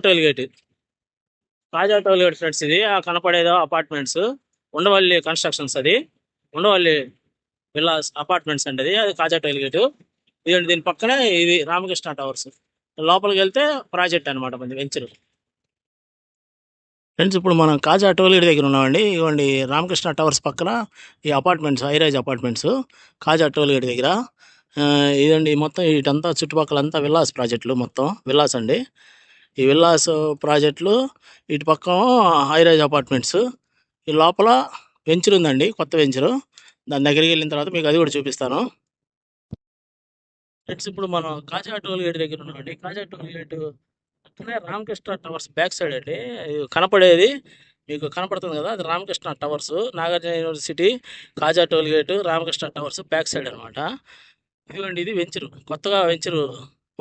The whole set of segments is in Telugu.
టోల్ గేట్, కాజా టోల్ గేట్ ఫ్రెండ్స్. ఇది కనపడేదో అపార్ట్మెంట్స్, ఉండవల్లి కన్స్ట్రక్షన్స్. అది ఉండవల్లి విల్లాస్ అపార్ట్మెంట్స్ అండి. అది కాజా టోల్ గేట్. ఇదండి, దీని పక్కనే ఇది రామకృష్ణ టవర్స్. లోపలికి వెళ్తే ప్రాజెక్ట్ అనమాట మంది వెంచర్. ఫ్రెండ్స్, ఇప్పుడు మనం కాజా టోల్ గేట్ దగ్గర ఉన్నామండి. ఇవ్వండి, రామకృష్ణ టవర్స్ పక్కన ఈ అపార్ట్మెంట్స్, హైరైజ్ అపార్ట్మెంట్స్ కాజా టోల్ గేట్ దగ్గర. ఇదండి మొత్తం ఇటంతా చుట్టుపక్కలంతా విల్లాస్ ప్రాజెక్టులు, మొత్తం విల్లాస్ అండి. ఈ విల్లాస్ ప్రాజెక్టులు, ఇటు పక్క హైరైజ్ అపార్ట్మెంట్స్. ఈ లోపల వెంచర్ ఉందండి, కొత్త వెంచరు. దాని దగ్గరికి వెళ్ళిన తర్వాత మీకు అది కూడా చూపిస్తాను. ఫ్రెండ్స్, ఇప్పుడు మనం కాజా టోల్ గేట్ దగ్గర ఉన్నామండి. కాజా టోల్ గేట్ పక్కనే రామకృష్ణ టవర్స్ బ్యాక్ సైడ్ అండి. కనపడేది మీకు కనపడుతుంది కదా, అది Ramakrishna towers. Nagarjuna university, Kaja toll gate, Ramakrishna towers back side అనమాట. ఇదిగోండి, ఇది వెంచరు, కొత్తగా వెంచరు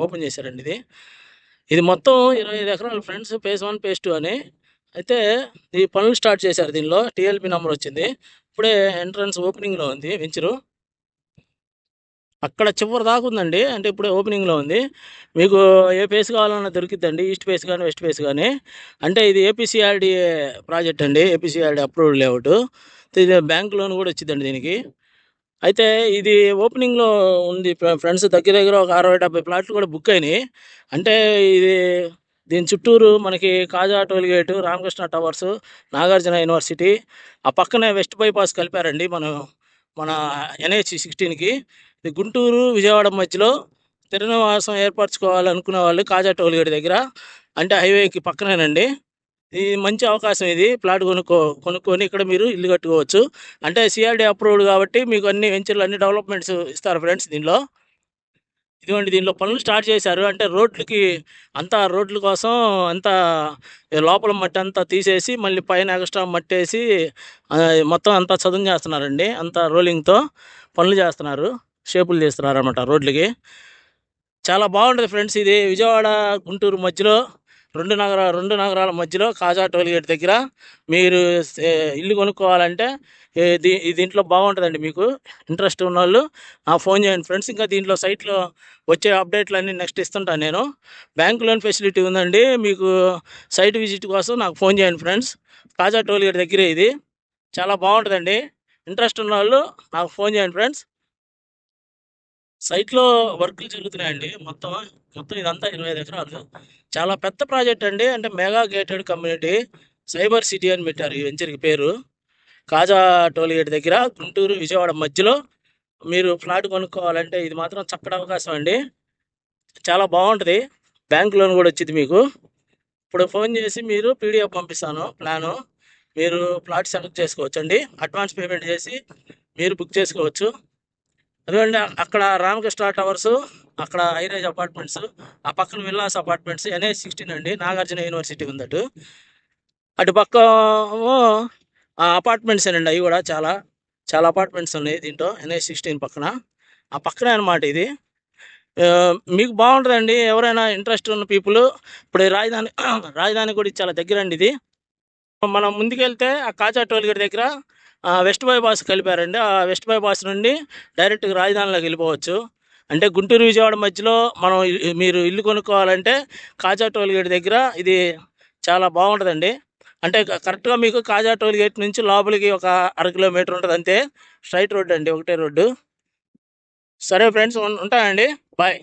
ఓపెన్ చేశారండి. ఇది మొత్తం 25 ఎకరాలు ఫ్రెండ్స్. phase 1 phase 2 అని. అయితే ఈ పనులు స్టార్ట్ చేశారు. దీనిలో టీఎల్పీ నెంబర్ వచ్చింది. ఇప్పుడే ఎంట్రన్స్ ఓపెనింగ్లో ఉంది వెంచరు. అక్కడ చివరి దాకా ఉందండి, అంటే ఇప్పుడే ఓపెనింగ్లో ఉంది. మీకు ఏ ఫేస్ కావాలన్నా దొరికిద్దండి, ఈస్ట్ ఫేస్ కానీ వెస్ట్ ఫేస్ కానీ. అంటే ఇది ఏపీసీఆర్డీఏ ప్రాజెక్ట్ అండి, ఏపీసీఆర్డీ అప్రూవ్డ్ లేఅవుట్. ఇది బ్యాంక్ లోన్ కూడా వచ్చిందండి దీనికి. అయితే ఇది ఓపెనింగ్లో ఉంది ఫ్రెండ్స్. దగ్గర దగ్గర ఒక 60-70 ప్లాట్లు కూడా బుక్ అయినాయి. అంటే ఇది దీని చుట్టూరు మనకి Kaja toll gate, Ramakrishna towers, Nagarjuna university, ఆ పక్కనే వెస్ట్ బైపాస్ కలిపారండి మన NH-16కి. ఇది గుంటూరు విజయవాడ మధ్యలో తిరునివాసం ఏర్పరచుకోవాలనుకునే వాళ్ళు కాజా టోల్ గేట్ దగ్గర, అంటే హైవేకి పక్కనేనండి. ఇది మంచి అవకాశం. ఇది ప్లాట్ కొనుక్కొని ఇక్కడ మీరు ఇల్లు కట్టుకోవచ్చు. అంటే సిఆర్డీ అప్రూవ్డ్ కాబట్టి మీకు అన్ని వెంచర్లు, అన్ని డెవలప్మెంట్స్ ఇస్తారు ఫ్రెండ్స్ దీనిలో. ఇదిగోండి, దీనిలో పనులు స్టార్ట్ చేశారు. అంటే రోడ్లకి అంతా, రోడ్ల కోసం అంతా లోపల మట్టి అంతా తీసేసి మళ్ళీ పైన ఎక్స్ట్రా మట్టి వేసి మొత్తం అంతా చదును చేస్తున్నారండి. అంతా రోలింగ్తో పనులు చేస్తున్నారు, షేపులు చేస్తున్నారు అన్నమాట రోడ్లకి. చాలా బాగుంటుంది ఫ్రెండ్స్. ఇది విజయవాడ గుంటూరు మధ్యలో, రెండు నగరాల మధ్యలో కాజా టోల్ గేట్ దగ్గర మీరు ఇల్లు కొనుక్కోవాలంటే దీంట్లో బాగుంటుందండి. మీకు ఇంట్రెస్ట్ ఉన్న వాళ్ళు నాకు ఫోన్ చేయండి ఫ్రెండ్స్. ఇంకా దీంట్లో సైట్లో వచ్చే అప్డేట్లు అన్నీ నెక్స్ట్ ఇస్తుంటాను నేను. బ్యాంక్ లోన్ ఫెసిలిటీ ఉందండి. మీకు సైట్ విజిట్ కోసం నాకు ఫోన్ చేయండి ఫ్రెండ్స్. కాజా టోల్ గేట్ దగ్గరే ఇది. చాలా బాగుంటుందండి. ఇంట్రెస్ట్ ఉన్న వాళ్ళు నాకు ఫోన్ చేయండి ఫ్రెండ్స్. సైట్లో వర్కులు జరుగుతున్నాయండి. మొత్తం ఇదంతా 25 ఎకరాలు. చాలా పెద్ద ప్రాజెక్ట్ అండి. అంటే mega gated community cyber city అని పెట్టారు ఈ వెంచర్కి పేరు. కాజా టోల్ గేట్ దగ్గర గుంటూరు విజయవాడ మధ్యలో మీరు ఫ్లాట్ కొనుక్కోవాలంటే ఇది మాత్రం చక్కటి అవకాశం అండి. చాలా బాగుంటుంది. బ్యాంక్ లోన్ కూడా వచ్చింది మీకు. ఇప్పుడు ఫోన్ చేసి మీరు PDF పంపిస్తాను ప్లాను. మీరు ప్లాట్ సెలెక్ట్ చేసుకోవచ్చు అండి. అడ్వాన్స్ పేమెంట్ చేసి మీరు బుక్ చేసుకోవచ్చు. అదేండి, అక్కడ రామకృష్ణ టవర్స్, అక్కడ హైరైజ్ అపార్ట్మెంట్స్, ఆ పక్కన విల్లాస్ అపార్ట్మెంట్స్. NH-16 అండి, నాగార్జున యూనివర్సిటీ ఉందటు. అటు పక్క అపార్ట్మెంట్స్ అండి. అవి కూడా చాలా చాలా అపార్ట్మెంట్స్ ఉన్నాయి దీంట్లో NH-16 పక్కన. ఆ పక్కనే అనమాట ఇది. మీకు బాగుంటుందండి. ఎవరైనా ఇంట్రెస్ట్ ఉన్న పీపుల్, ఇప్పుడు రాజధాని కూడా చాలా దగ్గర అండి ఇది. మనం ముందుకెళ్తే ఆ కాజా టోల్ గేట్ దగ్గర వెస్ట్ బైపాస్ కలిపారండి. ఆ వెస్ట్ బైపాస్ నుండి డైరెక్ట్గా రాజధానిలోకి వెళ్ళిపోవచ్చు. అంటే గుంటూరు విజయవాడ మధ్యలో మీరు ఇల్లు కొనుక్కోవాలంటే కాజా టోల్ గేట్ దగ్గర ఇది చాలా బాగుంటుందండి. అంటే కరెక్ట్గా మీకు కాజా టోల్ గేట్ నుంచి లోపలికి ఒక 1/2 కిలోమీటర్ ఉంటుంది అంతే. స్ట్రైట్ రోడ్ అండి, ఒకటే రోడ్డు. సరే ఫ్రెండ్స్, ఉంటాయండి. బాయ్.